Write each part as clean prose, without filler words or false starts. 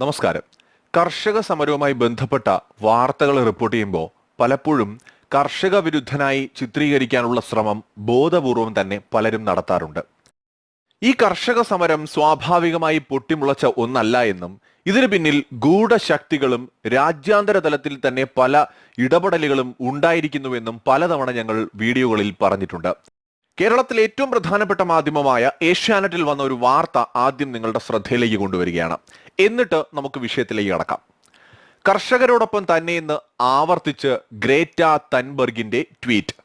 നമസ്കാരം. കർഷക സമരവുമായി ബന്ധപ്പെട്ട വാർത്തകൾ റിപ്പോർട്ട് ചെയ്യുമ്പോൾ പലപ്പോഴും കർഷക വിരുദ്ധനായി ചിത്രീകരിക്കാനുള്ള ശ്രമം ബോധപൂർവം തന്നെ പലരും നടത്താറുണ്ട്. ഈ കർഷക സമരം സ്വാഭാവികമായി പൊട്ടിമുളച്ച ഒന്നല്ല എന്നും ഇതിനു പിന്നിൽ ഗൂഢശക്തികളും രാജ്യാന്തര തലത്തിൽ തന്നെ പല ഇടപെടലുകളും ഉണ്ടായിരിക്കുന്നുവെന്നും പലതവണ ഞങ്ങൾ വീഡിയോകളിൽ പറഞ്ഞിട്ടുണ്ട്. കേരളത്തിലെ ഏറ്റവും പ്രധാനപ്പെട്ട മാധ്യമമായ ഏഷ്യാനെറ്റിൽ വന്ന ഒരു വാർത്ത ആദ്യം നിങ്ങളുടെ ശ്രദ്ധയിലേക്ക് കൊണ്ടുവരികയാണ്. എന്നിട്ട് നമുക്ക് വിഷയത്തിലേക്ക് കടക്കാം. കർഷകരോടൊപ്പം തന്നെ എന്ന് ആവർത്തിച്ച് ഗ്രേറ്റ തൻബർഗിന്റെ ട്വീറ്റ്.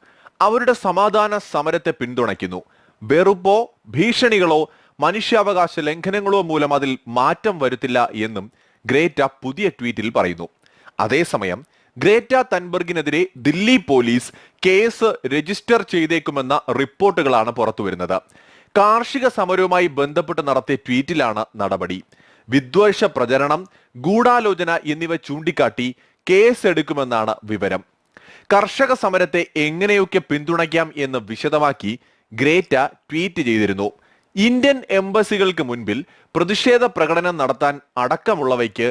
അവരുടെ സമാധാന സമരത്തെ പിന്തുണയ്ക്കുന്നു. വെറുപ്പോ ഭീഷണികളോ മനുഷ്യാവകാശ ലംഘനങ്ങളോ മൂലം അതിൽ മാറ്റം വരുത്തില്ല എന്നും ഗ്രേറ്റ പുതിയ ട്വീറ്റിൽ പറയുന്നു. അതേസമയം ഗ്രേറ്റ തൻബർഗിനെതിരെ ദില്ലി പോലീസ് കേസ് രജിസ്റ്റർ ചെയ്തേക്കുമെന്ന റിപ്പോർട്ടുകളാണ് പുറത്തുവരുന്നത്. കാർഷിക സമരവുമായി ബന്ധപ്പെട്ട് നടത്തിയ ട്വീറ്റിലാണ് നടപടി. വിദ്വേഷ പ്രചരണം, ഗൂഢാലോചന എന്നിവ ചൂണ്ടിക്കാട്ടി കേസെടുക്കുമെന്നാണ് വിവരം. കർഷക സമരത്തെ എങ്ങനെയൊക്കെ പിന്തുണയ്ക്കാം എന്ന് വിശദമാക്കി ഗ്രേറ്റ ട്വീറ്റ് ചെയ്തിരുന്നു. ഇന്ത്യൻ എംബസികൾക്ക് മുൻപിൽ പ്രതിഷേധ പ്രകടനം നടത്താൻ അടക്കമുള്ളവയ്ക്ക്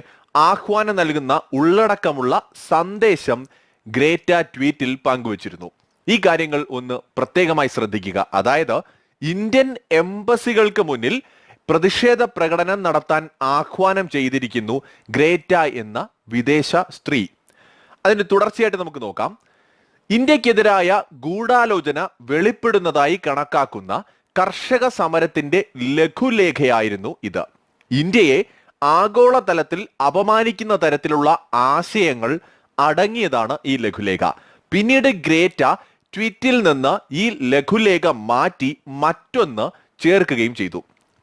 ആഹ്വാനം നൽകുന്ന ഉള്ളടക്കമുള്ള സന്ദേശം ഗ്രേറ്റ ട്വീറ്റിൽ പങ്കുവച്ചിരുന്നു. ഈ കാര്യങ്ങൾ ഒന്ന് പ്രത്യേകമായി ശ്രദ്ധിക്കുക. അതായത് ഇന്ത്യൻ എംബസികൾക്ക് മുന്നിൽ പ്രതിഷേധ പ്രകടനം നടത്താൻ ആഹ്വാനം ചെയ്തിരിക്കുന്നു ഗ്രേറ്റ എന്ന വിദേശ സ്ത്രീ. അതിന് തുടർച്ചയായിട്ട് നമുക്ക് നോക്കാം. ഇന്ത്യക്കെതിരായ ഗൂഢാലോചന വെളിപ്പെടുന്നതായി കണക്കാക്കുന്ന കർഷക സമരത്തിന്റെ ലഘുലേഖയായിരുന്നു ഇത്. ഇന്ത്യയെ ആഗോളതലത്തിൽ അപമാനിക്കുന്ന തരത്തിലുള്ള ആശയങ്ങൾ അടങ്ങിയതാണ് ഈ ലഘുലേഖ. പിന്നീട് ഗ്രേറ്റ ട്വീറ്റിൽ നിന്ന് ഈ ലഘുലേഖ മാറ്റി മറ്റൊന്ന് ചേർക്കുകയും ചെയ്തു.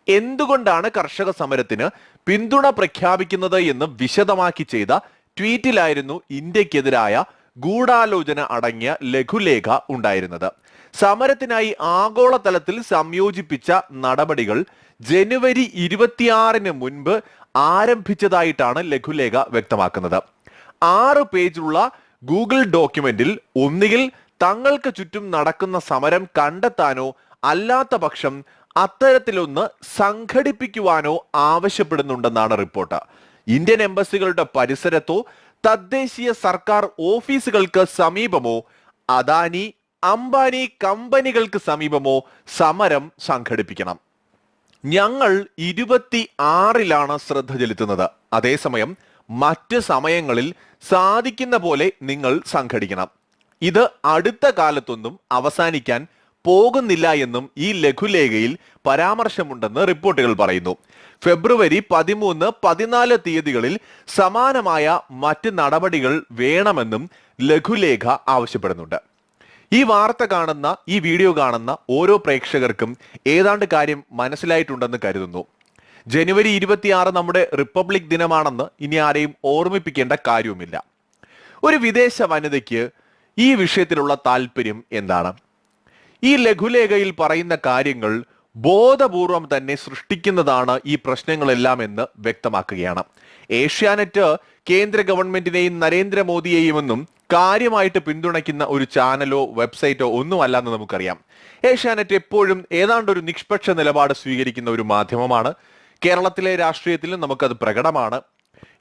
എന്തുകൊണ്ടാണ് കർഷക സമരത്തിന് പിന്തുണ പ്രഖ്യാപിക്കുന്നത് എന്ന് വിശദമാക്കി ചെയ്ത ട്വീറ്റിലായിരുന്നു ഇന്ത്യക്കെതിരായ ഗൂഢാലോചന അടങ്ങിയ ലഘുലേഖ ഉണ്ടായിരുന്നത്. സമരത്തിനായി ആഗോളതലത്തിൽ സംയോജിപ്പിച്ച നടപടികൾ ജനുവരി 26 മുൻപ് ആരംഭിച്ചതായിട്ടാണ് ലഘുലേഖ വ്യക്തമാക്കുന്നത്. 6 പേജുള്ള ഗൂഗിൾ ഡോക്യുമെന്റിൽ ഒന്നുകിൽ തങ്ങൾക്ക് ചുറ്റും നടക്കുന്ന സമരം കണ്ടെത്താനോ അല്ലാത്ത പക്ഷം അത്തരത്തിലൊന്ന് സംഘടിപ്പിക്കുവാനോ ആവശ്യപ്പെടുന്നുണ്ടെന്നാണ് റിപ്പോർട്ട്. ഇന്ത്യൻ എംബസികളുടെ പരിസരത്തോ തദ്ദേശീയ സർക്കാർ ഓഫീസുകൾക്ക് സമീപമോ അദാനി അംബാനി കമ്പനികൾക്ക് സമീപമോ സമരം സംഘടിപ്പിക്കണം. ഞങ്ങൾ 26 ശ്രദ്ധ ചെലുത്തുന്നത്. അതേസമയം മറ്റ് സമയങ്ങളിൽ സാധിക്കുന്ന പോലെ നിങ്ങൾ സംഘടിക്കണം. ഇത് അടുത്ത കാലത്തൊന്നും അവസാനിക്കാൻ പോകുന്നില്ല എന്നും ഈ ലഘുലേഖയിൽ പരാമർശമുണ്ടെന്ന് റിപ്പോർട്ടുകൾ പറയുന്നു. ഫെബ്രുവരി 13, 14 തീയതികളിൽ സമാനമായ മറ്റ് നടപടികൾ വേണമെന്നും ലഘുലേഖ ആവശ്യപ്പെടുന്നുണ്ട്. ഈ വാർത്ത കാണുന്ന, ഈ വീഡിയോ കാണുന്ന ഓരോ പ്രേക്ഷകർക്കും ഏതാണ്ട് കാര്യം മനസ്സിലായിട്ടുണ്ടെന്ന് കരുതുന്നു. ജനുവരി 26 നമ്മുടെ റിപ്പബ്ലിക് ദിനമാണെന്ന് ഇനി ആരെയും ഓർമ്മിപ്പിക്കേണ്ട കാര്യവുമില്ല. ഒരു വിദേശ വനിതയ്ക്ക് ഈ വിഷയത്തിലുള്ള താല്പര്യം എന്താണ്? ഈ ലഘുലേഖയിൽ പറയുന്ന കാര്യങ്ങൾ ബോധപൂർവം തന്നെ സൃഷ്ടിക്കുന്നതാണ് ഈ പ്രശ്നങ്ങളെല്ലാം എന്ന് വ്യക്തമാക്കുകയാണ്. ഏഷ്യാനെറ്റ് കേന്ദ്ര ഗവൺമെന്റിനെയും നരേന്ദ്രമോദിയെയുമെന്നും കാര്യമായിട്ട് പിന്തുണയ്ക്കുന്ന ഒരു ചാനലോ വെബ്സൈറ്റോ ഒന്നുമല്ല എന്ന് നമുക്കറിയാം. ഏഷ്യാനെറ്റ് എപ്പോഴും ഏതാണ്ട് ഒരു നിഷ്പക്ഷ നിലപാട് സ്വീകരിക്കുന്ന ഒരു മാധ്യമമാണ്. കേരളത്തിലെ രാഷ്ട്രീയത്തിലും നമുക്കത് പ്രകടമാണ്.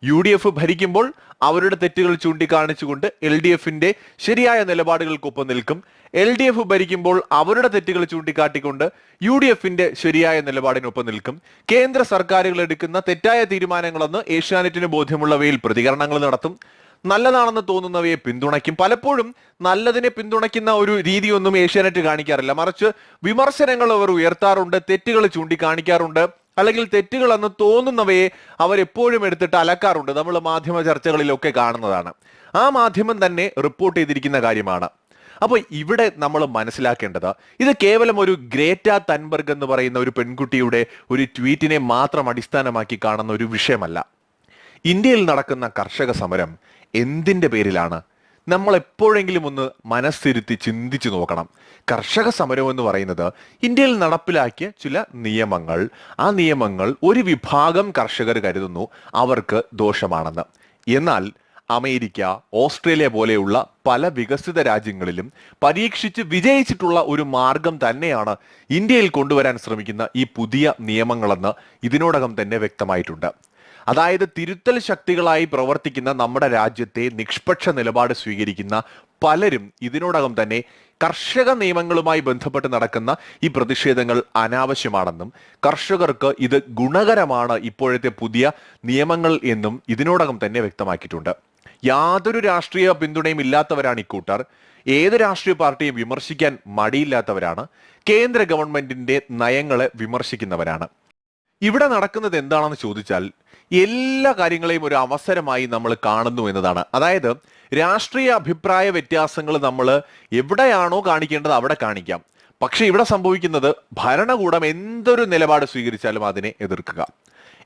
UDF ഭരിക്കുമ്പോൾ അവരുടെ തെറ്റുകൾ ചൂണ്ടിക്കാണിച്ചുകൊണ്ട് LDFന്റെ ശരിയായ നിലപാടുകൾക്കൊപ്പം നിൽക്കും. LDF ഭരിക്കുമ്പോൾ അവരുടെ തെറ്റുകൾ ചൂണ്ടിക്കാട്ടിക്കൊണ്ട് UDFന്റെ ശരിയായ നിലപാടിനൊപ്പം നിൽക്കും. കേന്ദ്ര സർക്കാരുകൾ എടുക്കുന്ന തെറ്റായ തീരുമാനങ്ങളെന്ന് ഏഷ്യാനെറ്റിന് ബോധ്യമുള്ളവയിൽ പ്രതികരണങ്ങൾ നടത്തും. നല്ലതാണെന്ന് തോന്നുന്നവയെ പിന്തുണയ്ക്കും. പലപ്പോഴും നല്ലതിനെ പിന്തുണയ്ക്കുന്ന ഒരു രീതിയൊന്നും ഏഷ്യാനെറ്റ് കാണിക്കാറില്ല. മറിച്ച് വിമർശനങ്ങൾ അവർ ഉയർത്താറുണ്ട്, തെറ്റുകൾ ചൂണ്ടിക്കാണിക്കാറുണ്ട്, അല്ലെങ്കിൽ തെറ്റുകൾ എന്ന് തോന്നുന്നവയെ അവരെപ്പോഴും എടുത്തിട്ട് അലക്കാറുണ്ട്. നമ്മൾ മാധ്യമ ചർച്ചകളിലൊക്കെ കാണുന്നതാണ്. ആ മാധ്യമം തന്നെ റിപ്പോർട്ട് ചെയ്തിരിക്കുന്ന കാര്യമാണ്. അപ്പോൾ ഇവിടെ നമ്മൾ മനസ്സിലാക്കേണ്ടത് ഇത് കേവലം ഒരു ഗ്രേറ്റ തൻബർഗ് എന്ന് പറയുന്ന ഒരു പെൺകുട്ടിയുടെ ഒരു ട്വീറ്റിനെ മാത്രം അടിസ്ഥാനമാക്കി കാണുന്ന ഒരു വിഷയമല്ല. ഇന്ത്യയിൽ നടക്കുന്ന കർഷക സമരം എന്തിന്റെ പേരിലാണ്? നമ്മൾ എപ്പോഴെങ്കിലും ഒന്ന് മനസ്സിരുത്തി ചിന്തിച്ചു നോക്കണം. കർഷക സമരം എന്ന് പറയുന്നത് ഇന്ത്യയിൽ നടപ്പിലാക്കിയ ചില നിയമങ്ങൾ, ആ നിയമങ്ങൾ ഒരു വിഭാഗം കർഷകർ കരുതുന്നു അവർക്ക് ദോഷമാണെന്ന്. എന്നാൽ അമേരിക്ക, ഓസ്ട്രേലിയ പോലെയുള്ള പല വികസിത രാജ്യങ്ങളിലും പരീക്ഷിച്ച് വിജയിച്ചിട്ടുള്ള ഒരു മാർഗം തന്നെയാണ് ഇന്ത്യയിൽ കൊണ്ടുവരാൻ ശ്രമിക്കുന്ന ഈ പുതിയ നിയമങ്ങളെന്ന് ഇതിനോടകം തന്നെ വ്യക്തമായിട്ടുണ്ട്. അതായത് തിരുത്തൽ ശക്തികളായി പ്രവർത്തിക്കുന്ന നമ്മുടെ രാജ്യത്തെ നിഷ്പക്ഷ നിലപാട് സ്വീകരിക്കുന്ന പലരും ഇതിനോടകം തന്നെ കർഷക നിയമങ്ങളുമായി ബന്ധപ്പെട്ട് നടക്കുന്ന ഈ പ്രതിഷേധങ്ങൾ അനാവശ്യമാണെന്നും കർഷകർക്ക് ഇത് ഗുണകരമാണ് ഇപ്പോഴത്തെ പുതിയ നിയമങ്ങൾ എന്നും ഇതിനോടകം തന്നെ വ്യക്തമാക്കിയിട്ടുണ്ട്. യാതൊരു രാഷ്ട്രീയ പിന്തുണയും ഇല്ലാത്തവരാണ് ഇക്കൂട്ടർ. ഏത് രാഷ്ട്രീയ പാർട്ടിയും വിമർശിക്കാൻ മടിയില്ലാത്തവരാണ്. കേന്ദ്ര ഗവൺമെന്റിന്റെ നയങ്ങളെ വിമർശിക്കുന്നവരാണ്. ഇവിടെ നടക്കുന്നത് എന്താണെന്ന് ചോദിച്ചാൽ എല്ലാ കാര്യങ്ങളെയും ഒരു അവസരമായി നമ്മൾ കാണുന്നു എന്നതാണ്. അതായത് രാഷ്ട്രീയ അഭിപ്രായ വ്യത്യാസങ്ങൾ നമ്മൾ എവിടെയാണോ കാണിക്കേണ്ടത് അവിടെ കാണിക്കാം. പക്ഷെ ഇവിടെ സംഭവിക്കുന്നത് ഭരണകൂടം എന്തൊരു നിലപാട് സ്വീകരിച്ചാലും അതിനെ എതിർക്കുക,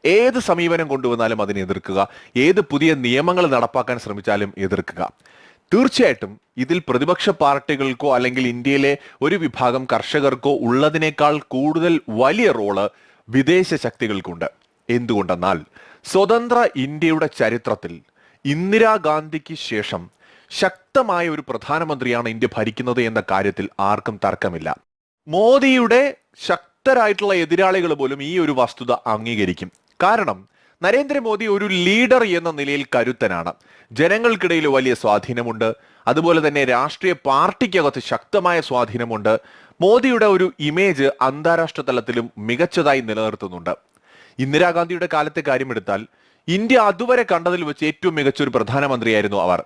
ഏത് സമീപനം കൊണ്ടുവന്നാലും അതിനെ എതിർക്കുക, ഏത് പുതിയ നിയമങ്ങൾ നടപ്പാക്കാൻ ശ്രമിച്ചാലും എതിർക്കുക. തീർച്ചയായിട്ടും ഇതിൽ പ്രതിപക്ഷ പാർട്ടികൾക്കോ അല്ലെങ്കിൽ ഇന്ത്യയിലെ ഒരു വിഭാഗം കർഷകർക്കോ ഉള്ളതിനേക്കാൾ കൂടുതൽ വലിയ റോള് വിദേശ ശക്തികൾക്കുണ്ട്. എന്തുകൊണ്ടെന്നാൽ സ്വതന്ത്ര ഇന്ത്യയുടെ ചരിത്രത്തിൽ ഇന്ദിരാഗാന്ധിക്ക് ശേഷം ശക്തമായ ഒരു പ്രധാനമന്ത്രിയാണ് ഇന്ത്യ ഭരിക്കുന്നത് എന്ന കാര്യത്തിൽ ആർക്കും തർക്കമില്ല. മോദിയുടെ ശക്തരായിട്ടുള്ള എതിരാളികൾ പോലും ഈ ഒരു വസ്തുത അംഗീകരിക്കും. കാരണം നരേന്ദ്രമോദി ഒരു ലീഡർ എന്ന നിലയിൽ കരുത്തനാണ്. ജനങ്ങൾക്കിടയിൽ വലിയ സ്വാധീനമുണ്ട്. അതുപോലെ തന്നെ രാഷ്ട്രീയ പാർട്ടിക്കകത്ത് ശക്തമായ സ്വാധീനമുണ്ട്. മോദിയുടെ ഒരു ഇമേജ് അന്താരാഷ്ട്ര തലത്തിലും മികച്ചതായി നിലനിർത്തുന്നുണ്ട്. ഇന്ദിരാഗാന്ധിയുടെ കാലത്തെ കാര്യമെടുത്താൽ ഇന്ത്യ അതുവരെ കണ്ടതിൽ വെച്ച് ഏറ്റവും മികച്ച ഒരു പ്രധാനമന്ത്രിയായിരുന്നു അവർ.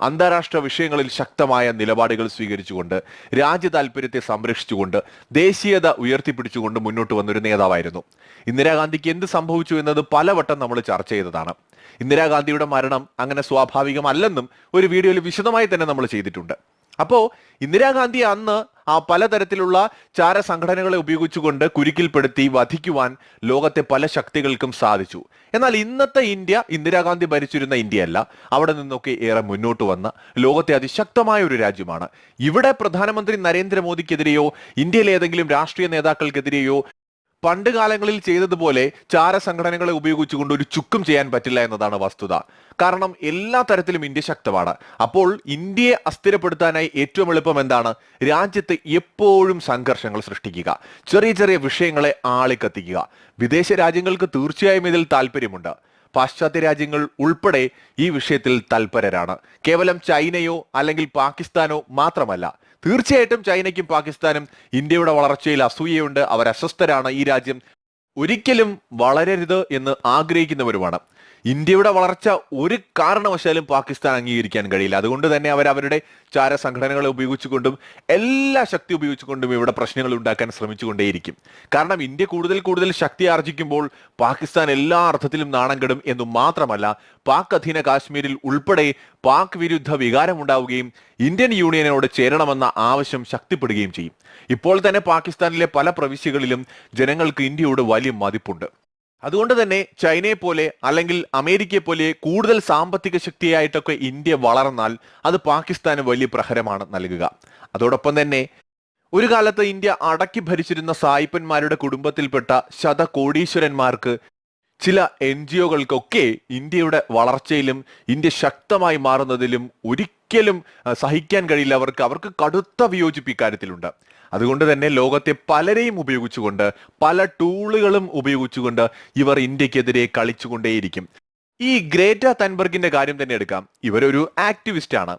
അന്താരാഷ്ട്ര വിഷയങ്ങളിൽ ശക്തമായ നിലപാടുകൾ സ്വീകരിച്ചുകൊണ്ട് രാജ്യ താല്പര്യത്തെ സംരക്ഷിച്ചുകൊണ്ട് ദേശീയത ഉയർത്തിപ്പിടിച്ചുകൊണ്ട് മുന്നോട്ട് വന്നൊരു നേതാവായിരുന്നു. ഇന്ദിരാഗാന്ധിക്ക് എന്ത് സംഭവിച്ചു എന്നത് പലവട്ടം നമ്മൾ ചർച്ച ചെയ്തതാണ്. ഇന്ദിരാഗാന്ധിയുടെ മരണം അങ്ങനെ സ്വാഭാവികമല്ലെന്നും ഒരു വീഡിയോയിൽ വിശദമായി തന്നെ നമ്മൾ ചെയ്തിട്ടുണ്ട്. അപ്പോ ഇന്ദിരാഗാന്ധി അന്ന് ആ പലതരത്തിലുള്ള ചാര സംഘടനകളെ ഉപയോഗിച്ചുകൊണ്ട് കുരുക്കിൽപ്പെടുത്തി വധിക്കുവാൻ ലോകത്തെ പല ശക്തികൾക്കും സാധിച്ചു. എന്നാൽ ഇന്നത്തെ ഇന്ത്യ ഇന്ദിരാഗാന്ധി ഭരിച്ചിരുന്ന ഇന്ത്യയല്ല. അവിടെ നിന്നൊക്കെ ഏറെ മുന്നോട്ട് വന്ന ലോകത്തെ അതിശക്തമായ ഒരു രാജ്യമാണ്. ഇവിടെ പ്രധാനമന്ത്രി നരേന്ദ്രമോദിക്കെതിരെയോ ഇന്ത്യയിലെ ഏതെങ്കിലും രാഷ്ട്രീയ നേതാക്കൾക്കെതിരെയോ പണ്ട് കാലങ്ങളിൽ ചെയ്തതുപോലെ ചാര സംഘടനകളെ ഉപയോഗിച്ചുകൊണ്ട് ഒരു ചുക്കും ചെയ്യാൻ പറ്റില്ല എന്നതാണ് വസ്തുത. കാരണം എല്ലാ തരത്തിലും ഇന്ത്യ ശക്തമാണ്. അപ്പോൾ ഇന്ത്യയെ അസ്ഥിരപ്പെടുത്താനായി ഏറ്റവും എളുപ്പം എന്താണ്? രാജ്യത്ത് എപ്പോഴും സംഘർഷങ്ങൾ സൃഷ്ടിക്കുക, ചെറിയ ചെറിയ വിഷയങ്ങളെ ആളിക്കത്തിക്കുക. വിദേശ രാജ്യങ്ങൾക്ക് തീർച്ചയായും ഇതിൽ താല്പര്യമുണ്ട്. പാശ്ചാത്യ രാജ്യങ്ങൾ ഉൾപ്പെടെ ഈ വിഷയത്തിൽ തൽപരരാണ്. കേവലം ചൈനയോ അല്ലെങ്കിൽ പാകിസ്ഥാനോ മാത്രമല്ല. തീർച്ചയായിട്ടും ചൈനയ്ക്കും പാകിസ്ഥാനും ഇന്ത്യയുടെ വളർച്ചയിൽ അസൂയയുണ്ട്. അവർ അസ്വസ്ഥരാണ്. ഈ രാജ്യം ഒരിക്കലും വളരരുത് എന്ന് ആഗ്രഹിക്കുന്നവരുമാണ്. ഇന്ത്യയുടെ വളർച്ച ഒരു കാരണവശാലും പാകിസ്ഥാൻ അംഗീകരിക്കാൻ കഴിയില്ല. അതുകൊണ്ട് തന്നെ അവരുടെ ചാര സംഘടനകളെ ഉപയോഗിച്ചുകൊണ്ടും എല്ലാ ശക്തി ഉപയോഗിച്ചുകൊണ്ടും ഇവിടെ പ്രശ്നങ്ങൾ ഉണ്ടാക്കാൻ ശ്രമിച്ചുകൊണ്ടേയിരിക്കും. കാരണം ഇന്ത്യ കൂടുതൽ കൂടുതൽ ശക്തി ആർജിക്കുമ്പോൾ പാകിസ്ഥാൻ എല്ലാ അർത്ഥത്തിലും നാണം കെടും എന്നു മാത്രമല്ല, പാക് അധീന കാശ്മീരിൽ ഉൾപ്പെടെ പാക് വിരുദ്ധ വികാരം ഉണ്ടാവുകയും ഇന്ത്യൻ യൂണിയനോട് ചേരണമെന്ന ആവശ്യം ശക്തിപ്പെടുകയും ചെയ്യും. ഇപ്പോൾ തന്നെ പാകിസ്ഥാനിലെ പല പ്രവിശ്യകളിലും ജനങ്ങൾക്ക് ഇന്ത്യയോട് വലിയ മതിപ്പുണ്ട്. അതുകൊണ്ട് തന്നെ ചൈനയെ പോലെ അല്ലെങ്കിൽ അമേരിക്കയെ പോലെ കൂടുതൽ സാമ്പത്തിക ശക്തിയായിട്ടൊക്കെ ഇന്ത്യ വളർന്നാൽ അത് പാകിസ്ഥാന് വലിയ പ്രഹരമാണ് നൽകുക. അതോടൊപ്പം തന്നെ ഒരു കാലത്ത് ഇന്ത്യ അടക്കി ഭരിച്ചിരുന്ന സായിപ്പന്മാരുടെ കുടുംബത്തിൽപ്പെട്ട ശതകോടീശ്വരന്മാർക്ക്, ചില NGOകൾക്കൊക്കെ ഇന്ത്യയുടെ വളർച്ചയിലും ഇന്ത്യ ശക്തമായി മാറുന്നതിലും ഒരിക്കലും സഹിക്കാൻ കഴിയില്ല. അവർക്ക് കടുത്ത വിയോജിപ്പ് ഇക്കാര്യത്തിലുണ്ട്. അതുകൊണ്ട് തന്നെ ലോകത്തെ പലരെയും ഉപയോഗിച്ചുകൊണ്ട്, പല ടൂളുകളും ഉപയോഗിച്ചുകൊണ്ട് ഇവർ ഇന്ത്യക്കെതിരെ കളിച്ചുകൊണ്ടേയിരിക്കും. ഈ ഗ്രേറ്റ തൻബർഗിന്റെ കാര്യം തന്നെ എടുക്കാം. ഇവരൊരു ആക്ടിവിസ്റ്റ് ആണ്.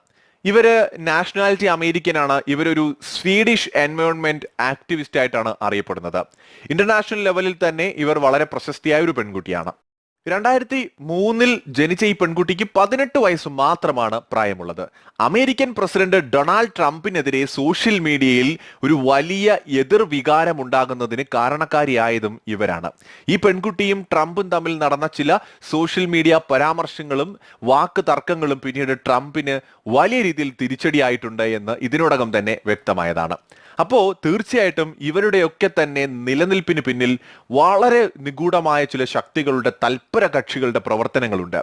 ഇവര് നാഷണാലിറ്റി അമേരിക്കൻ ആണ്. ഇവരൊരു സ്വീഡിഷ് എൻവയോൺമെന്റ് ആക്ടിവിസ്റ്റ് ആയിട്ടാണ് അറിയപ്പെടുന്നത്. ഇന്റർനാഷണൽ ലെവലിൽ തന്നെ ഇവർ വളരെ പ്രശസ്തിയായ ഒരു പെൺകുട്ടിയാണ്. 2003 ജനിച്ച ഈ പെൺകുട്ടിക്ക് 18 വയസ്സ് മാത്രമാണ് പ്രായമുള്ളത്. അമേരിക്കൻ പ്രസിഡന്റ് ഡൊണാൾഡ് ട്രംപിനെതിരെ സോഷ്യൽ മീഡിയയിൽ ഒരു വലിയ എതിർവികാരം ഉണ്ടാകുന്നതിന് കാരണക്കാരിയായതും ഇവരാണ്. ഈ പെൺകുട്ടിയും ട്രംപും തമ്മിൽ നടന്ന ചില സോഷ്യൽ മീഡിയ പരാമർശങ്ങളും വാക്ക് തർക്കങ്ങളും പിന്നീട് ട്രംപിന് വലിയ രീതിയിൽ തിരിച്ചടിയായിട്ടുണ്ട് എന്ന് ഇതിനോടകം തന്നെ വ്യക്തമായതാണ്. അപ്പോ തീർച്ചയായിട്ടും ഇവരുടെയൊക്കെ തന്നെ നിലനിൽപ്പിന് പിന്നിൽ വളരെ നിഗൂഢമായ ചില ശക്തികളുടെ തൽപര കക്ഷികളുടെ പ്രവർത്തനങ്ങളുണ്ട്.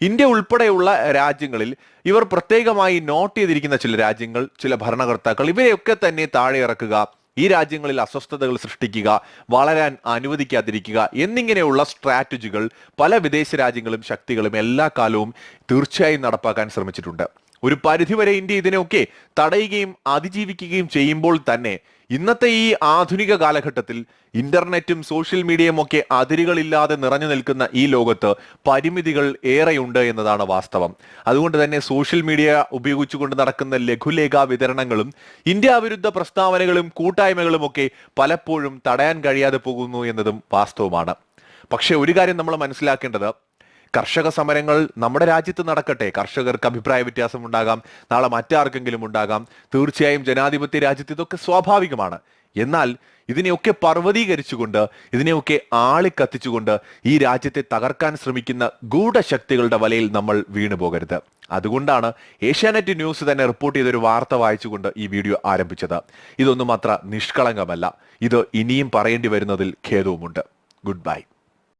ഇന്ത്യ ഉൾപ്പെടെയുള്ള രാജ്യങ്ങളിൽ ഇവർ പ്രത്യേകമായി നോട്ട് ചെയ്തിരിക്കുന്ന ചില രാജ്യങ്ങൾ, ചില ഭരണകർത്താക്കൾ ഇവരെയൊക്കെ തന്നെ താഴെ ഇറക്കുക, ഈ രാജ്യങ്ങളിൽ അസ്വസ്ഥതകൾ സൃഷ്ടിക്കുക, വളരാൻ അനുവദിക്കാതിരിക്കുക എന്നിങ്ങനെയുള്ള സ്ട്രാറ്റജികൾ പല വിദേശ രാജ്യങ്ങളും ശക്തികളും എല്ലാ കാലവും തീർച്ചയായും നടപ്പാക്കാൻ ശ്രമിച്ചിട്ടുണ്ട്. ഒരു പരിധിവരെ ഇന്ത്യ ഇതിനെയൊക്കെ തടയുകയും അതിജീവിക്കുകയും ചെയ്യുമ്പോൾ തന്നെ ഇന്നത്തെ ഈ ആധുനിക കാലഘട്ടത്തിൽ ഇന്റർനെറ്റും സോഷ്യൽ മീഡിയയും ഒക്കെ അതിരുകളില്ലാതെ നിറഞ്ഞു നിൽക്കുന്ന ഈ ലോകത്ത് പരിമിതികൾ ഏറെയുണ്ട് എന്നതാണ് വാസ്തവം. അതുകൊണ്ട് തന്നെ സോഷ്യൽ മീഡിയ ഉപയോഗിച്ചുകൊണ്ട് നടക്കുന്ന ലഘുലേഖ വിതരണങ്ങളും ഇന്ത്യ വിരുദ്ധ പ്രസ്താവനകളും കൂട്ടായ്മകളും ഒക്കെ പലപ്പോഴും തടയാൻ കഴിയാതെ പോകുന്നു എന്നതും വാസ്തവമാണ്. പക്ഷെ ഒരു കാര്യം നമ്മൾ മനസ്സിലാക്കേണ്ടത്, കർഷക സമരങ്ങൾ നമ്മുടെ രാജ്യത്ത് നടക്കട്ടെ. കർഷകർക്ക് അഭിപ്രായ വ്യത്യാസം ഉണ്ടാകാം, നാളെ മറ്റാർക്കെങ്കിലും ഉണ്ടാകാം. തീർച്ചയായും ജനാധിപത്യ രാജ്യത്ത് ഇതൊക്കെ സ്വാഭാവികമാണ്. എന്നാൽ ഇതിനെയൊക്കെ പർവ്വതീകരിച്ചുകൊണ്ട്, ഇതിനെയൊക്കെ ആളിക്കത്തിച്ചുകൊണ്ട് ഈ രാജ്യത്തെ തകർക്കാൻ ശ്രമിക്കുന്ന ഗൂഢശക്തികളുടെ വലയിൽ നമ്മൾ വീണുപോകരുത്. അതുകൊണ്ടാണ് ഏഷ്യാനെറ്റ് ന്യൂസ് തന്നെ റിപ്പോർട്ട് ചെയ്തൊരു വാർത്ത വായിച്ചുകൊണ്ട് ഈ വീഡിയോ ആരംഭിച്ചത്. ഇതൊന്നും അത്ര നിഷ്കളങ്കമല്ല. ഇത് ഇനിയും പറയേണ്ടി വരുന്നതിൽ ഖേദവുമുണ്ട്. Good bye.